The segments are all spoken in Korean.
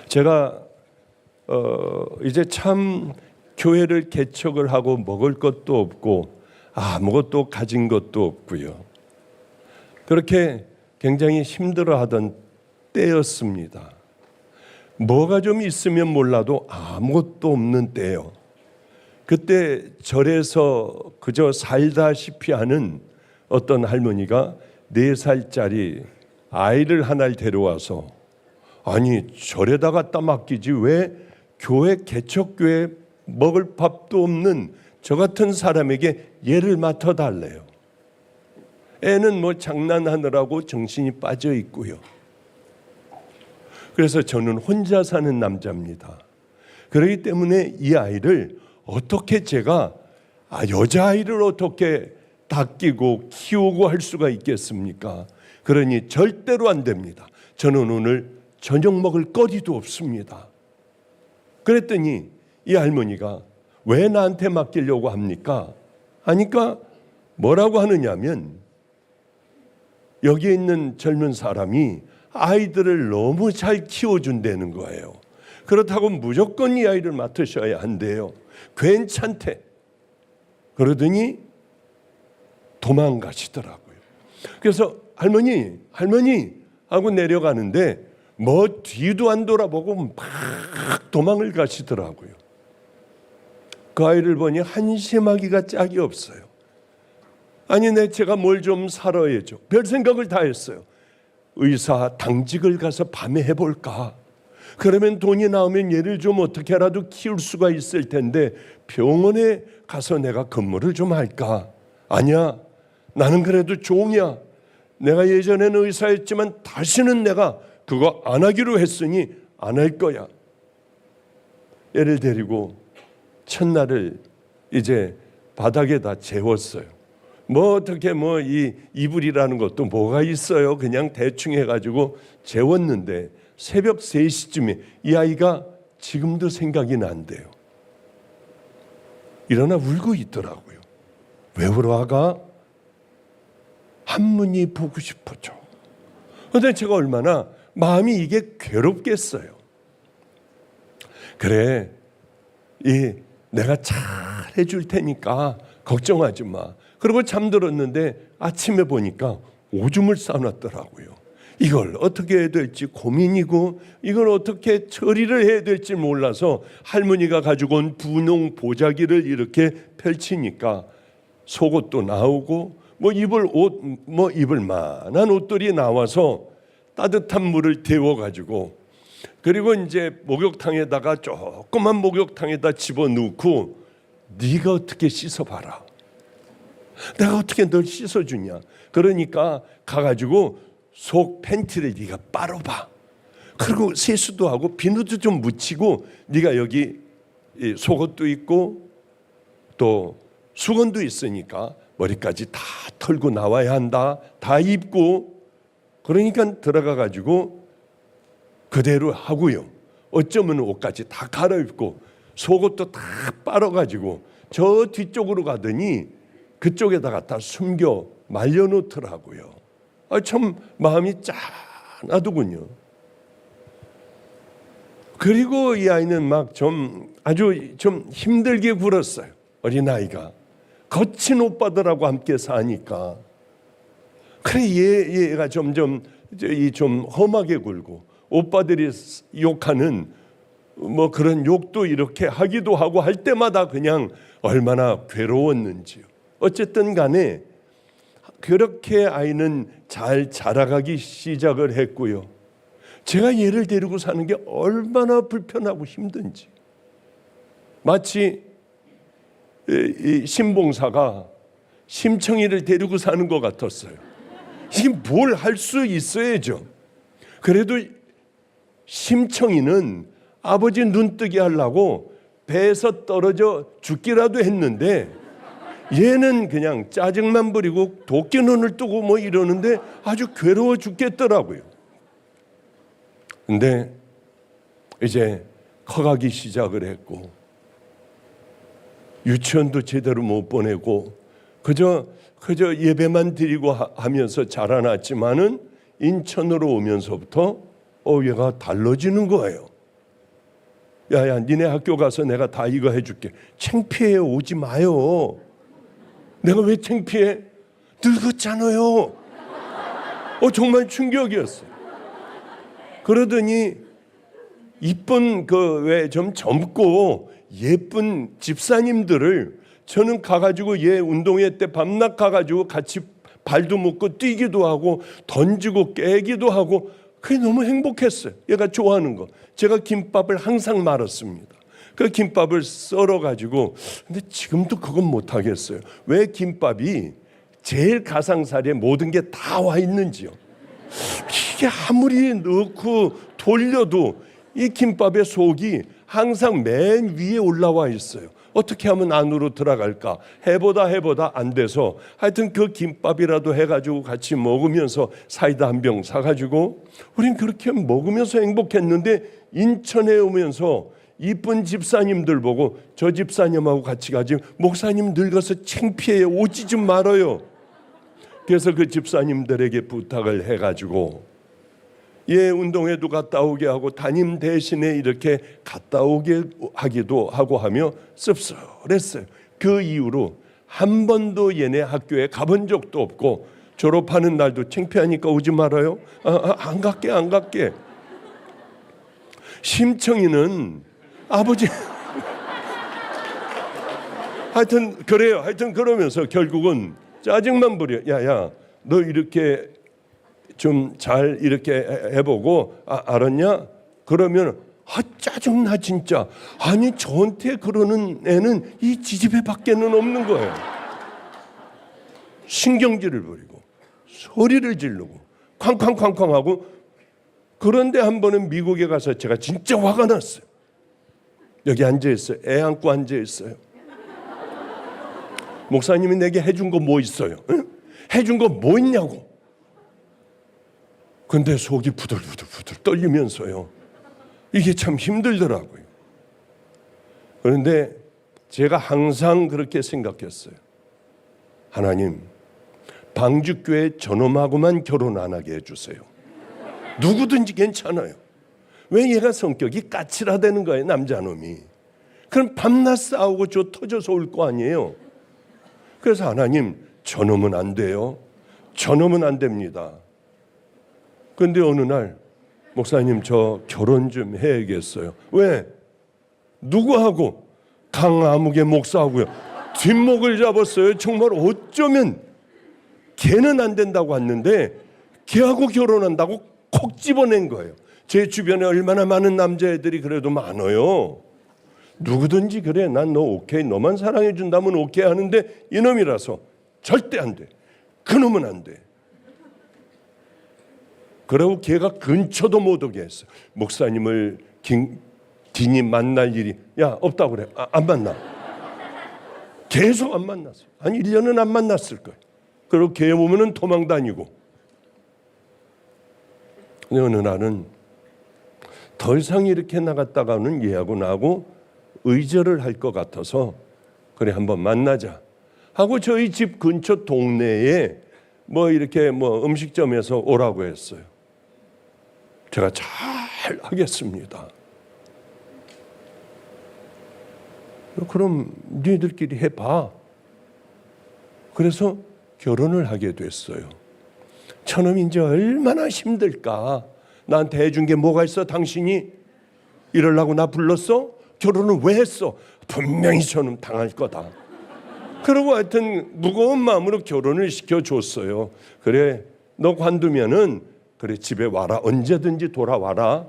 제가 이제 참 교회를 개척을 하고 먹을 것도 없고 아무것도 가진 것도 없고요. 그렇게 굉장히 힘들어하던 때였습니다. 뭐가 좀 있으면 몰라도 아무것도 없는 때요. 그때 절에서 그저 살다시피 하는 어떤 할머니가 4살짜리 아이를 하나를 데려와서 아니 절에다 갖다 맡기지 왜 교회 개척교회 먹을 밥도 없는 저 같은 사람에게 얘를 맡아달래요. 애는 뭐 장난하느라고 정신이 빠져 있고요. 그래서 저는 혼자 사는 남자입니다. 그렇기 때문에 이 아이를 어떻게 제가 여자아이를 어떻게 닦이고 키우고 할 수가 있겠습니까? 그러니 절대로 안 됩니다. 저는 오늘 저녁 먹을 거리도 없습니다. 그랬더니 이 할머니가 왜 나한테 맡기려고 합니까? 하니까 뭐라고 하느냐면 여기에 있는 젊은 사람이 아이들을 너무 잘 키워준다는 거예요. 그렇다고 무조건 이 아이를 맡으셔야 한대요. 괜찮대. 그러더니 도망가시더라고요. 그래서 할머니 하고 내려가는데 뭐 뒤도 안 돌아보고 막 도망을 가시더라고요. 그 아이를 보니 한심하기가 짝이 없어요. 아니 제가 뭘 좀 살아야죠. 별 생각을 다 했어요. 의사 당직을 가서 밤에 해볼까. 그러면 돈이 나오면 얘를 좀 어떻게라도 키울 수가 있을 텐데 병원에 가서 내가 근무를 좀 할까. 아니야, 나는 그래도 종이야. 내가 예전에는 의사였지만 다시는 내가 그거 안 하기로 했으니 안 할 거야. 얘를 데리고 첫날을 이제 바닥에다 재웠어요. 뭐 어떻게 뭐 이 이불이라는 것도 뭐가 있어요. 그냥 대충 해가지고 재웠는데 새벽 3시쯤에 이 아이가 지금도 생각이 난대요. 일어나 울고 있더라고요. 왜 울어가? 한문이 보고 싶어져. 그런데 제가 얼마나 마음이 이게 괴롭겠어요. 그래, 내가 잘 해줄 테니까 걱정하지 마. 그리고 잠들었는데 아침에 보니까 오줌을 싸놨더라고요. 이걸 어떻게 해야 될지 고민이고 이걸 어떻게 처리를 해야 될지 몰라서 할머니가 가지고 온 분홍 보자기를 이렇게 펼치니까 속옷도 나오고 입을 만한 옷들이 나와서 따뜻한 물을 데워가지고 그리고 이제 목욕탕에다가 조그만 목욕탕에다 집어넣고 네가 어떻게 씻어봐라. 내가 어떻게 널 씻어주냐. 그러니까 가가지고 속 팬티를 네가 빨아봐. 그리고 세수도 하고 비누도 좀 묻히고 네가 여기 속옷도 있고 또 수건도 있으니까 머리까지 다 털고 나와야 한다. 다 입고 그러니까 들어가가지고 그대로 하고요. 어쩌면 옷까지 다 갈아입고 속옷도 다 빨아가지고 저 뒤쪽으로 가더니 그쪽에다가 다 숨겨 말려놓더라고요. 참 마음이 짠하더군요. 그리고 이 아이는 막 아주 힘들게 굴었어요. 어린아이가 거친 오빠들하고 함께 사니까 그래 얘가 점점 좀 험하게 굴고 오빠들이 욕하는 뭐 그런 욕도 이렇게 하기도 하고 할 때마다 그냥 얼마나 괴로웠는지요. 어쨌든 간에 그렇게 아이는 잘 자라가기 시작을 했고요. 제가 얘를 데리고 사는 게 얼마나 불편하고 힘든지. 마치 이 신봉사가 심청이를 데리고 사는 것 같았어요. 이게 뭘 할 수 있어야죠. 그래도 심청이는 아버지 눈뜨게 하려고 배에서 떨어져 죽기라도 했는데 얘는 그냥 짜증만 부리고 도끼 눈을 뜨고 뭐 이러는데 아주 괴로워 죽겠더라고요. 근데 이제 커가기 시작을 했고 유치원도 제대로 못 보내고 그저 예배만 드리고 하면서 자라났지만은 인천으로 오면서부터 얘가 달라지는 거예요. 야야 니네 학교 가서 내가 다 이거 해줄게. 창피해 오지 마요. 내가 왜 창피해? 늙었잖아요. 정말 충격이었어요. 그러더니 이쁜 그 왜 좀 젊고 예쁜 집사님들을 저는 가가지고 얘 운동회 때 밤낮 가가지고 같이 발도 묶고 뛰기도 하고 던지고 깨기도 하고 그게 너무 행복했어요. 얘가 좋아하는 거. 제가 김밥을 항상 말았습니다. 그 김밥을 썰어가지고 근데 지금도 그건 못하겠어요. 왜 김밥이 제일 가상살에 모든 게 다 와 있는지요. 이게 아무리 넣고 돌려도 이 김밥의 속이 항상 맨 위에 올라와 있어요. 어떻게 하면 안으로 들어갈까 해보다 안 돼서 하여튼 그 김밥이라도 해가지고 같이 먹으면서 사이다 한 병 사가지고 우린 그렇게 먹으면서 행복했는데 인천에 오면서 이쁜 집사님들 보고 저 집사님하고 같이 가지 목사님 늙어서 창피해요 오지 좀 말아요. 그래서 그 집사님들에게 부탁을 해가지고 예, 운동회도 갔다 오게 하고 담임 대신에 이렇게 갔다 오게 하기도 하고 하며 씁쓸했어요. 그 이후로 한 번도 얘네 학교에 가본 적도 없고 졸업하는 날도 창피하니까 오지 말아요. 안 갈게. 심청이는 아버지 하여튼 그래요. 하여튼 그러면서 결국은 짜증만 부려. 야야 너 이렇게 좀 잘 이렇게 해보고 알았냐? 그러면 짜증나 진짜. 아니 저한테 그러는 애는 이 지지배 밖에는 없는 거예요. 신경질을 부리고 소리를 지르고 쾅쾅쾅쾅 하고. 그런데 한 번은 미국에 가서 제가 진짜 화가 났어요. 여기 앉아있어요. 애 안고 앉아있어요. 목사님이 내게 해준 거 뭐 있어요? 응? 해준 거 뭐 있냐고. 근데 속이 부들부들 떨리면서요. 이게 참 힘들더라고요. 그런데 제가 항상 그렇게 생각했어요. 하나님, 방주교회 저놈하고만 결혼 안 하게 해주세요. 누구든지 괜찮아요. 왜 얘가 성격이 까칠하다는 거예요, 남자놈이. 그럼 밤낮 싸우고 저 터져서 올 거 아니에요. 그래서 하나님, 저놈은 안 돼요. 저놈은 안 됩니다. 그런데 어느 날 목사님 저 결혼 좀 해야겠어요. 왜? 누구하고? 강아무개 목사하고요. 뒷목을 잡았어요. 정말 어쩌면 걔는 안 된다고 했는데 걔하고 결혼한다고 콕 집어낸 거예요. 제 주변에 얼마나 많은 남자애들이 그래도 많아요. 누구든지 그래 난 너 오케이 너만 사랑해 준다면 오케이 하는데 이놈이라서 절대 안 돼. 그놈은 안 돼. 그리고 걔가 근처도 못 오게 했어. 목사님을 디니 만날 일이 없다고 그래. 안 만나. 계속 안 만났어요. 한 1년은 안 만났을 거예요. 그리고 걔 보면은 도망 다니고. 근데 어느 날은 더 이상 이렇게 나갔다가는 얘하고 나하고 의절을 할 것 같아서 그래 한번 만나자 하고 저희 집 근처 동네에 이렇게 음식점에서 오라고 했어요. 제가 잘 하겠습니다. 그럼 니들끼리 해봐. 그래서 결혼을 하게 됐어요. 저놈이 이제 얼마나 힘들까. 나한테 해준 게 뭐가 있어 당신이? 이러려고 나 불렀어? 결혼을 왜 했어? 분명히 저놈 당할 거다. 그러고 하여튼 무거운 마음으로 결혼을 시켜줬어요. 그래 너 관두면은 그래 집에 와라. 언제든지 돌아와라.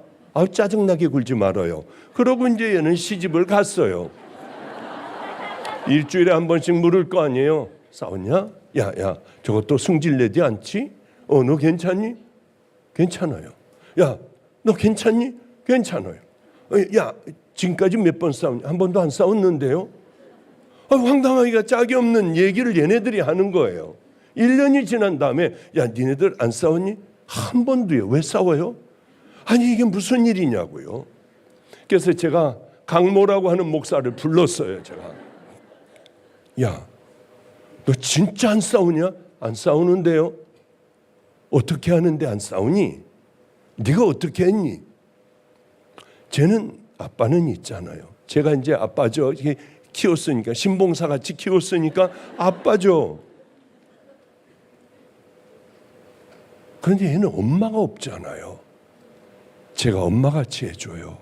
짜증나게 굴지 말아요. 그러고 이제 얘는 시집을 갔어요. 일주일에 한 번씩 물을 거 아니에요. 싸웠냐? 야 저것도 승질내지 않지? 너 괜찮니? 괜찮아요. 야 너 괜찮니? 괜찮아요. 야 지금까지 몇 번 싸웠냐? 한 번도 안 싸웠는데요. 황당하기가 짝이 없는 얘기를 얘네들이 하는 거예요. 1년이 지난 다음에 야 니네들 안 싸웠니? 한 번도요. 왜 싸워요? 아니 이게 무슨 일이냐고요. 그래서 제가 강모라고 하는 목사를 불렀어요. 제가 야 너 진짜 안 싸우냐? 안 싸우는데요. 어떻게 하는데 안 싸우니? 네가 어떻게 했니? 쟤는 아빠는 있잖아요. 제가 이제 아빠죠. 이게 키웠으니까, 신봉사 같이 키웠으니까 아빠죠. 그런데 얘는 엄마가 없잖아요. 제가 엄마같이 해줘요.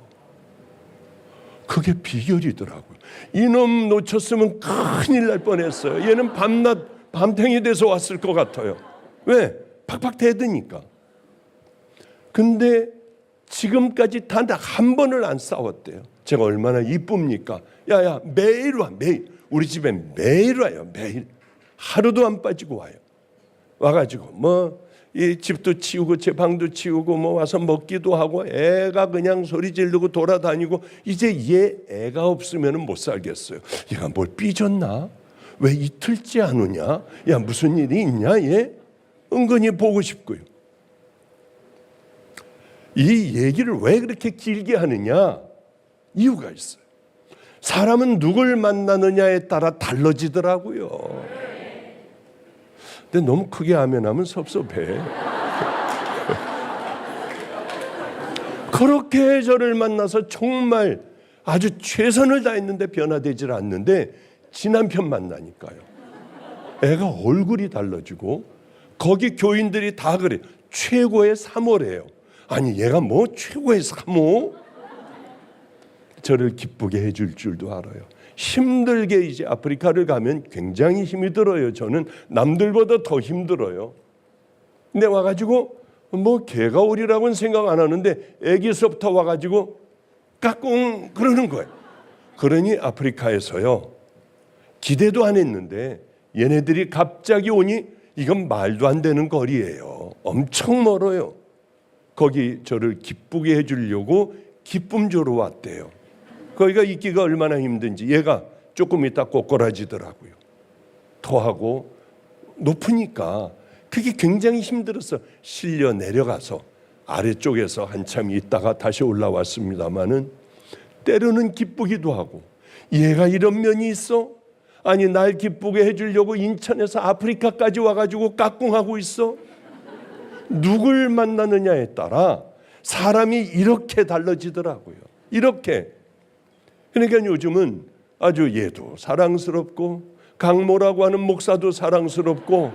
그게 비결이더라고요. 이놈 놓쳤으면 큰일 날 뻔했어요. 얘는 밤탱이 돼서 왔을 것 같아요. 왜? 팍팍 대드니까. 근데 지금까지 단 한 번을 안 싸웠대요. 제가 얼마나 이쁩니까? 야야, 매일 와, 매일. 우리 집에 매일 와요. 매일. 하루도 안 빠지고 와요. 와가지고 뭐 이 집도 치우고 제 방도 치우고 뭐 와서 먹기도 하고, 애가 그냥 소리 지르고 돌아다니고. 이제 얘 애가 없으면 못 살겠어요. 얘가 뭘 삐졌나? 왜 이틀째 안 오냐? 야, 무슨 일이 있냐? 얘 은근히 보고 싶고요. 이 얘기를 왜 그렇게 길게 하느냐? 이유가 있어요. 사람은 누굴 만나느냐에 따라 달라지더라고요. 근데 너무 크게 하면 섭섭해. 그렇게 저를 만나서 정말 아주 최선을 다했는데 변화되질 않는데, 지난편 만나니까요, 애가 얼굴이 달라지고, 거기 교인들이 다 그래. 최고의 3호래요. 아니 얘가 뭐 최고의 3호? 저를 기쁘게 해줄 줄도 알아요. 힘들게 이제 아프리카를 가면 굉장히 힘이 들어요. 저는 남들보다 더 힘들어요. 근데 와가지고 뭐 개가 오리라고는 생각 안 하는데, 애기서부터 와가지고 까꿍 그러는 거예요. 그러니 아프리카에서요, 기대도 안 했는데 얘네들이 갑자기 오니 이건 말도 안 되는 거리예요. 엄청 멀어요. 거기 저를 기쁘게 해주려고 기쁨 주러 왔대요. 거기가 있기가 얼마나 힘든지. 얘가 조금 있다 꼬꾸라지더라고요. 더하고 높으니까 그게 굉장히 힘들어서 실려 내려가서 아래쪽에서 한참 있다가 다시 올라왔습니다마는, 때로는 기쁘기도 하고, 얘가 이런 면이 있어? 아니 날 기쁘게 해주려고 인천에서 아프리카까지 와가지고 까꿍하고 있어? 누굴 만나느냐에 따라 사람이 이렇게 달라지더라고요. 이렇게. 그러니까 요즘은 아주 얘도 사랑스럽고, 강모라고 하는 목사도 사랑스럽고,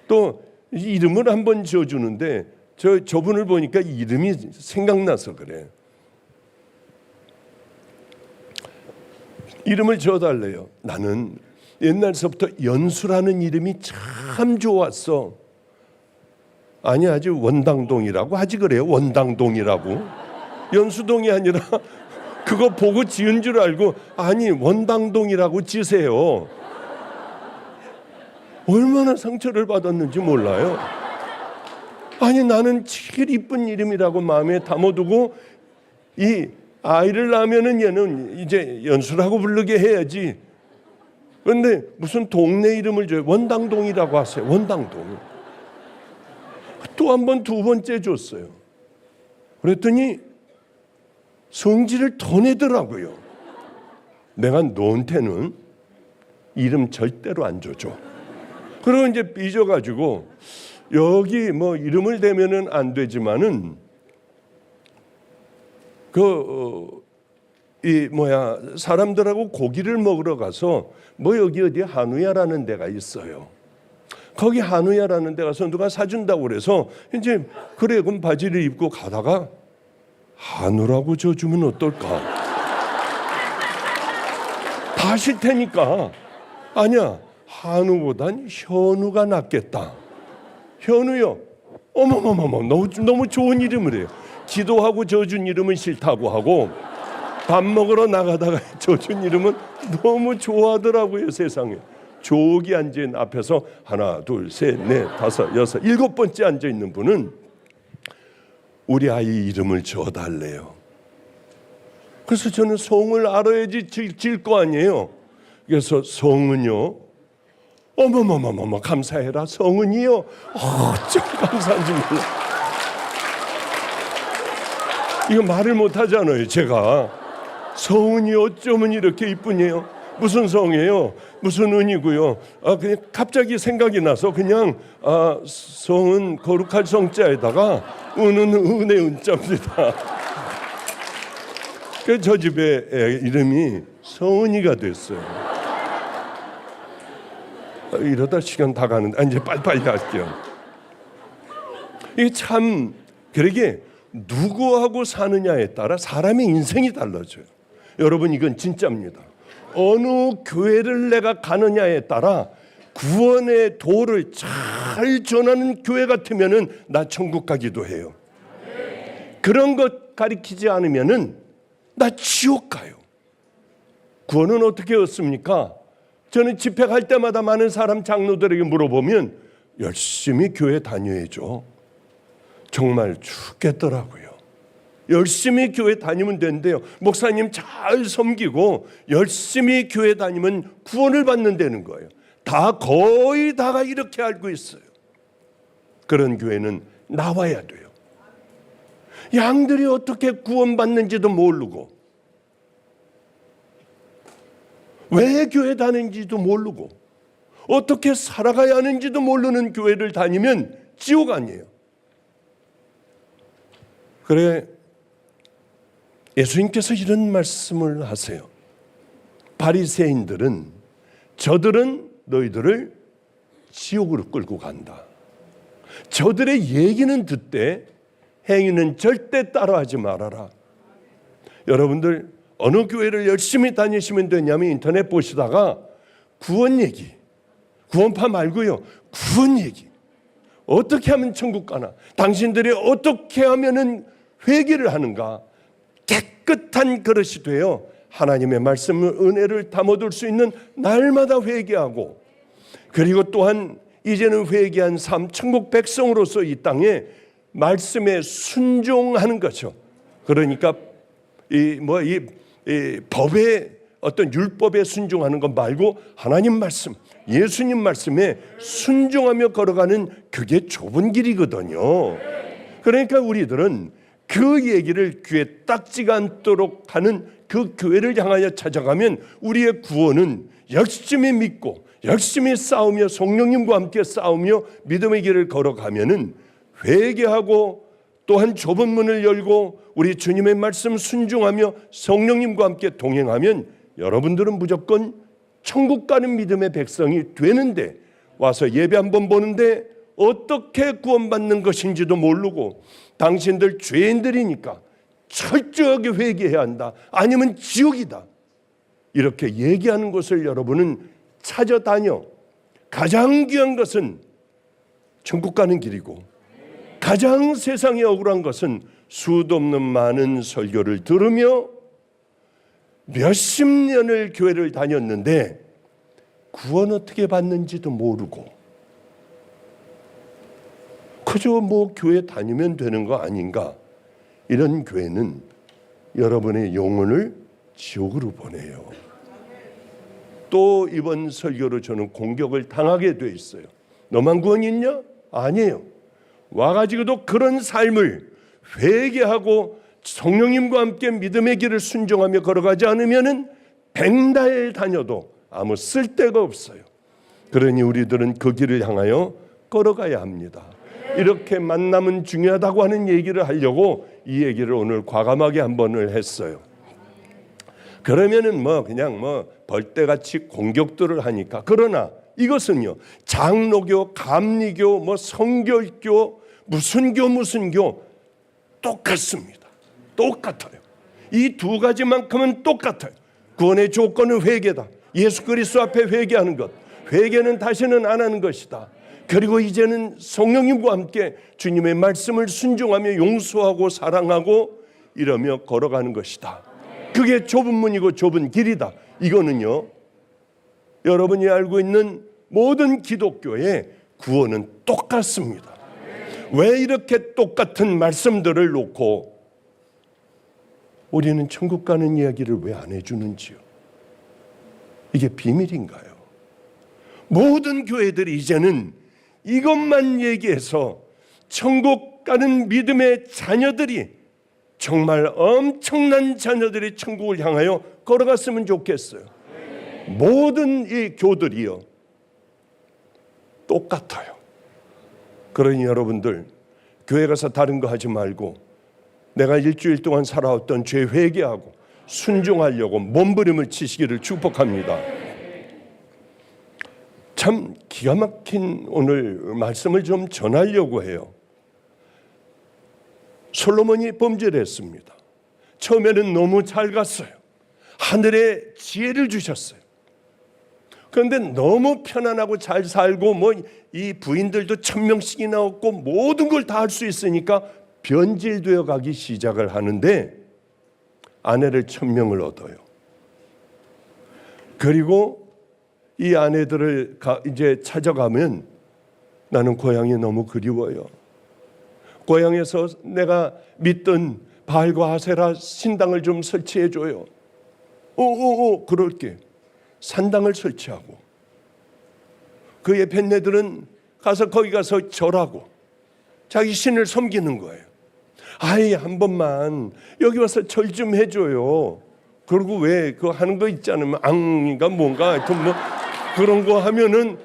또 이름을 한번 지어주는데 저분을 보니까 이름이 생각나서 그래. 이름을 지어달래요. 나는 옛날서부터 연수라는 이름이 참 좋았어. 아니 아주 원당동이라고 하지 그래요. 원당동이라고. 연수동이 아니라 그거 보고 지은 줄 알고, 아니 원당동이라고 지세요. 얼마나 상처를 받았는지 몰라요. 아니 나는 제일 이쁜 이름이라고 마음에 담아두고, 이 아이를 낳으면은 얘는 이제 연수라고 부르게 해야지. 그런데 무슨 동네 이름을 줘요. 원당동이라고 하세요. 원당동. 또 한 번, 두 번째 줬어요. 그랬더니 성질을 더 내더라고요. 내가 너한테는 이름 절대로 안 줘줘. 그리고 이제 삐져가지고, 여기 뭐 이름을 대면은 안 되지만은 사람들하고 고기를 먹으러 가서 뭐 여기 어디 한우야라는 데가 있어요. 거기 한우야라는 데 가서 누가 사준다고 그래서 이제 그래 그럼 바지를 입고 가다가, 한우라고 줘주면 어떨까? 다 싫다니까. 아니야, 한우보단 현우가 낫겠다. 현우요. 어머머머머, 너무 좋은 이름을 해요. 기도하고 져준 이름은 싫다고 하고, 밥 먹으러 나가다가 져준 이름은 너무 좋아하더라고요. 세상에. 조기 앉아있는 앞에서 하나 둘 셋 넷 다섯 여섯 일곱 번째 앉아있는 분은 우리 아이 이름을 지어달래요. 그래서 저는 성을 알아야지 질 거 아니에요. 그래서 성은요, 어머머머머머 감사해라. 성은이요, 어쩜 감사한지 몰라. 이거 말을 못하잖아요. 제가 성은이 어쩌면 이렇게 이쁘니요. 무슨 성이에요? 무슨 은이고요? 그냥 갑자기 생각이 나서 그냥 성은 거룩할 성자에다가 은은 은의 은자입니다. 저 집의 애 이름이 서은이가 됐어요. 이러다 시간 다 가는데 이제 빨리빨리 갈게요. 이게 참 그러게 누구하고 사느냐에 따라 사람의 인생이 달라져요. 여러분 이건 진짜입니다. 어느 교회를 내가 가느냐에 따라 구원의 도를 잘 전하는 교회 같으면은 나 천국 가기도 해요. 그런 것 가리키지 않으면은 나 지옥 가요. 구원은 어떻게 얻습니까? 저는 집회 갈 때마다 많은 사람 장로들에게 물어보면 열심히 교회 다녀야죠. 정말 죽겠더라고요. 열심히 교회 다니면 된대요. 목사님 잘 섬기고 열심히 교회 다니면 구원을 받는다는 거예요. 거의 다가 이렇게 알고 있어요. 그런 교회는 나와야 돼요. 양들이 어떻게 구원받는지도 모르고 왜 교회 다니는지도 모르고 어떻게 살아가야 하는지도 모르는 교회를 다니면 지옥 아니에요. 그래 예수님께서 이런 말씀을 하세요. 바리새인들은 저들은 너희들을 지옥으로 끌고 간다. 저들의 얘기는 듣되 행위는 절대 따라하지 말아라. 여러분들 어느 교회를 열심히 다니시면 되냐면 인터넷 보시다가 구원 얘기, 구원파 말고요. 구원 얘기. 어떻게 하면 천국 가나? 당신들이 어떻게 하면은 회개를 하는가? 깨끗한 그릇이 되어 하나님의 말씀을 은혜를 담아둘 수 있는 날마다 회개하고 그리고 또한 이제는 회개한 삶 천국 백성으로서 이 땅에 말씀에 순종하는 거죠. 그러니까 이 법의 어떤 율법에 순종하는 것 말고 하나님 말씀, 예수님 말씀에 순종하며 걸어가는 그게 좁은 길이거든요. 그러니까 우리들은 그 얘기를 귀에 딱지가 않도록 하는 그 교회를 향하여 찾아가면 우리의 구원은 열심히 믿고 열심히 싸우며 성령님과 함께 싸우며 믿음의 길을 걸어가면은 회개하고 또한 좁은 문을 열고 우리 주님의 말씀 순종하며 성령님과 함께 동행하면 여러분들은 무조건 천국 가는 믿음의 백성이 되는데 와서 예배 한번 보는데 어떻게 구원받는 것인지도 모르고 당신들 죄인들이니까 철저하게 회개해야 한다. 아니면 지옥이다. 이렇게 얘기하는 것을 여러분은 찾아다녀. 가장 귀한 것은 천국 가는 길이고 가장 세상에 억울한 것은 수도 없는 많은 설교를 들으며 몇십 년을 교회를 다녔는데 구원 어떻게 받는지도 모르고 그저 교회 다니면 되는 거 아닌가? 이런 교회는 여러분의 영혼을 지옥으로 보내요. 또 이번 설교로 저는 공격을 당하게 돼 있어요. 너만 구원이 있냐? 아니에요. 와가지고도 그런 삶을 회개하고 성령님과 함께 믿음의 길을 순종하며 걸어가지 않으면은 100달 다녀도 아무 쓸데가 없어요. 그러니 우리들은 그 길을 향하여 걸어가야 합니다. 이렇게 만남은 중요하다고 하는 얘기를 하려고 이 얘기를 오늘 과감하게 한 번을 했어요. 그러면은 그냥 벌떼같이 공격들을 하니까. 그러나 이것은요, 장로교, 감리교, 성결교, 무슨 교 똑같습니다. 똑같아요. 이 두 가지만큼은 똑같아요. 구원의 조건은 회개다. 예수 그리스도 앞에 회개하는 것. 회개는 다시는 안 하는 것이다. 그리고 이제는 성령님과 함께 주님의 말씀을 순종하며 용서하고 사랑하고 이러며 걸어가는 것이다. 그게 좁은 문이고 좁은 길이다. 이거는요, 여러분이 알고 있는 모든 기독교의 구원은 똑같습니다. 왜 이렇게 똑같은 말씀들을 놓고 우리는 천국 가는 이야기를 왜 안 해주는지요? 이게 비밀인가요? 모든 교회들이 이제는 이것만 얘기해서 천국 가는 믿음의 자녀들이 정말 엄청난 자녀들이 천국을 향하여 걸어갔으면 좋겠어요. 모든 이 교들이요 똑같아요. 그러니 여러분들 교회 가서 다른 거 하지 말고 내가 일주일 동안 살아왔던 죄 회개하고 순종하려고 몸부림을 치시기를 축복합니다. 참 기가 막힌 오늘 말씀을 좀 전하려고 해요. 솔로몬이 범죄를 했습니다. 처음에는 너무 잘 갔어요. 하늘에 지혜를 주셨어요. 그런데 너무 편안하고 잘 살고 이 부인들도 1000명씩이나 얻고 모든 걸 다 할 수 있으니까 변질되어 가기 시작을 하는데 아내를 1000명을 얻어요. 그리고 이 아내들을 이제 찾아가면 나는 고향이 너무 그리워요. 고향에서 내가 믿던 바알과 아세라 신당을 좀 설치해 줘요. 그럴게. 산당을 설치하고 그의 뱃내들은 거기 가서 절하고 자기 신을 섬기는 거예요. 아이 한 번만 여기 와서 절 좀 해줘요. 그리고 왜 그거 하는 거 있잖아요. 앙인가 뭔가 하여튼 뭐 그런 거 하면은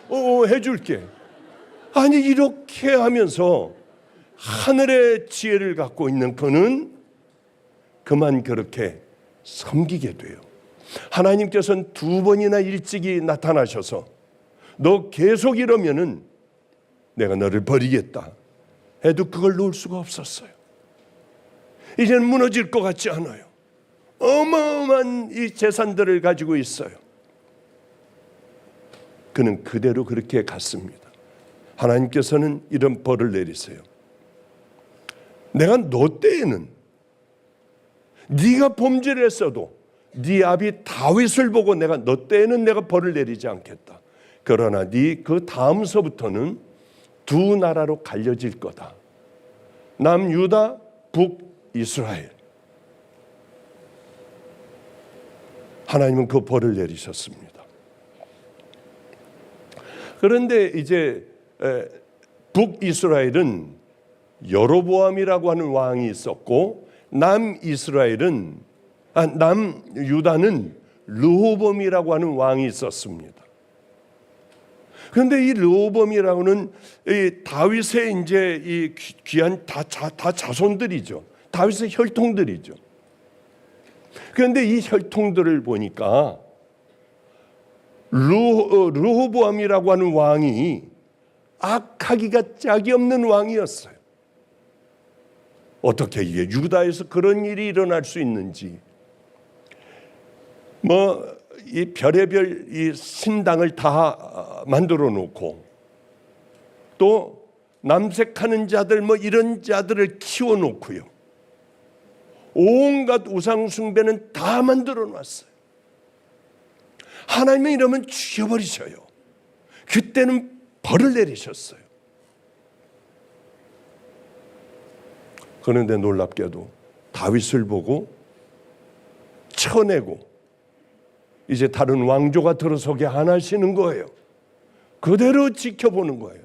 해줄게. 아니 이렇게 하면서 하늘의 지혜를 갖고 있는 그는 그만 그렇게 섬기게 돼요. 하나님께서는 2번이나 일찍이 나타나셔서 너 계속 이러면은 내가 너를 버리겠다 해도 그걸 놓을 수가 없었어요. 이제는 무너질 것 같지 않아요. 어마어마한 이 재산들을 가지고 있어요. 그는 그대로 그렇게 갔습니다. 하나님께서는 이런 벌을 내리세요. 내가 너 때에는 네가 범죄를 했어도 네 아비 다윗을 보고 내가 너 때에는 내가 벌을 내리지 않겠다. 그러나 네 그 다음서부터는 2 나라로 갈려질 거다. 남유다, 북이스라엘. 하나님은 그 벌을 내리셨습니다. 그런데 이제 북이스라엘은 여로보암이라고 하는 왕이 있었고 남유다는 르호봄이라고 하는 왕이 있었습니다. 그런데 이 르호봄이라고는 이 다윗의 이제 이 귀한 다 자손들이죠. 다윗의 혈통들이죠. 그런데 이 혈통들을 보니까 르호보암이라고 하는 왕이 악하기가 짝이 없는 왕이었어요. 어떻게 이게 유다에서 그런 일이 일어날 수 있는지, 이 별의별 이 신당을 다 만들어 놓고 또 남색하는 자들 이런 자들을 키워 놓고요. 온갖 우상 숭배는 다 만들어 놨어요. 하나님은 이러면 죽여버리셔요. 그때는 벌을 내리셨어요. 그런데 놀랍게도 다윗을 보고 쳐내고 이제 다른 왕조가 들어서게 안 하시는 거예요. 그대로 지켜보는 거예요.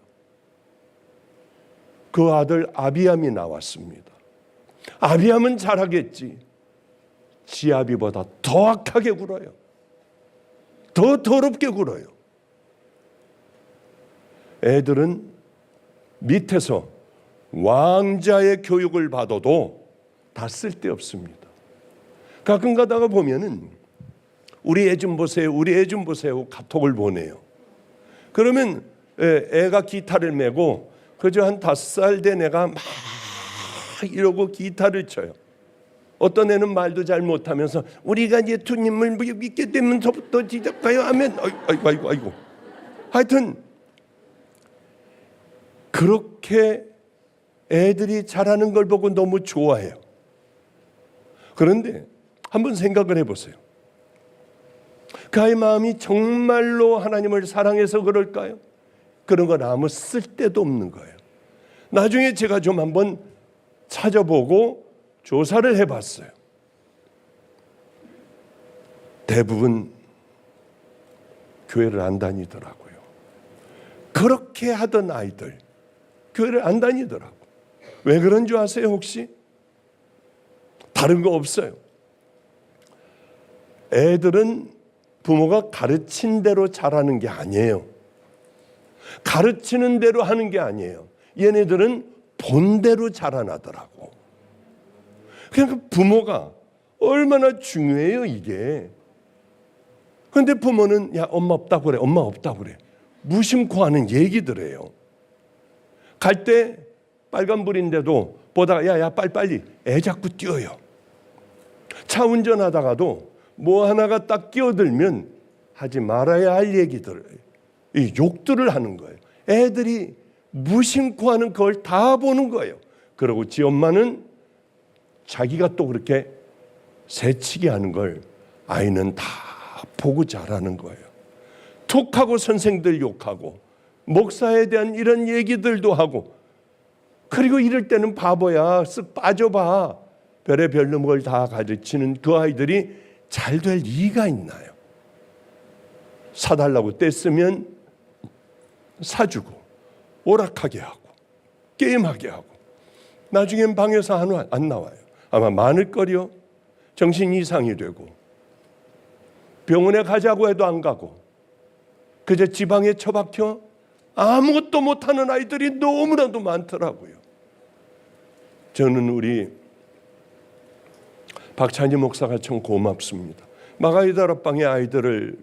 그 아들 아비암이 나왔습니다. 아비암은 잘하겠지. 지아비보다 더 악하게 굴어요. 더 더럽게 굴어요. 애들은 밑에서 왕자의 교육을 받아도 다 쓸데없습니다. 가끔 가다가 보면은 우리 애 좀 보세요. 우리 애 좀 보세요. 카톡을 보내요. 그러면 애가 기타를 메고 그저 한 5살 된 애가 막 이러고 기타를 쳐요. 어떤 애는 말도 잘 못하면서 우리가 예수님을 믿게 되면서부터 시작하여 하면 아이고 하여튼 그렇게 애들이 잘하는 걸 보고 너무 좋아해요. 그런데 한번 생각을 해보세요. 그 아이 마음이 정말로 하나님을 사랑해서 그럴까요? 그런 건 아무 쓸데도 없는 거예요. 나중에 제가 좀 한번 찾아보고 조사를 해봤어요. 대부분 교회를 안 다니더라고요. 그렇게 하던 아이들 교회를 안 다니더라고요. 왜 그런 줄 아세요 혹시? 다른 거 없어요. 애들은 부모가 가르친 대로 자라는 게 아니에요. 가르치는 대로 하는 게 아니에요. 얘네들은 본대로 자라나더라고. 그러니까 부모가 얼마나 중요해요 이게. 그런데 부모는 야 엄마 없다고 그래, 엄마 없다고 그래. 무심코 하는 얘기들 해요. 갈 때 빨간불인데도 보다가 야야 빨리빨리 애 자꾸 뛰어요. 차 운전하다가도 뭐 하나가 딱 끼어들면 하지 말아야 할 얘기들, 이 욕들을 하는 거예요. 애들이 무심코 하는 그걸 다 보는 거예요. 그리고 지 엄마는 자기가 또 그렇게 새치기 하는 걸 아이는 다 보고 자라는 거예요. 툭하고 선생들 욕하고 목사에 대한 이런 얘기들도 하고, 그리고 이럴 때는 바보야 쓱 빠져봐 별의별 걸 다 가르치는 그 아이들이 잘 될 리가 있나요? 사달라고 떼쓰면 사주고 오락하게 하고 게임하게 하고 나중엔 방에서 안 나와요. 아마 많을 거요. 정신 이상이 되고 병원에 가자고 해도 안 가고 그저 지방에 처박혀 아무것도 못하는 아이들이 너무나도 많더라고요. 저는 우리 박찬희 목사가 참 고맙습니다. 마가이 다락방의 아이들을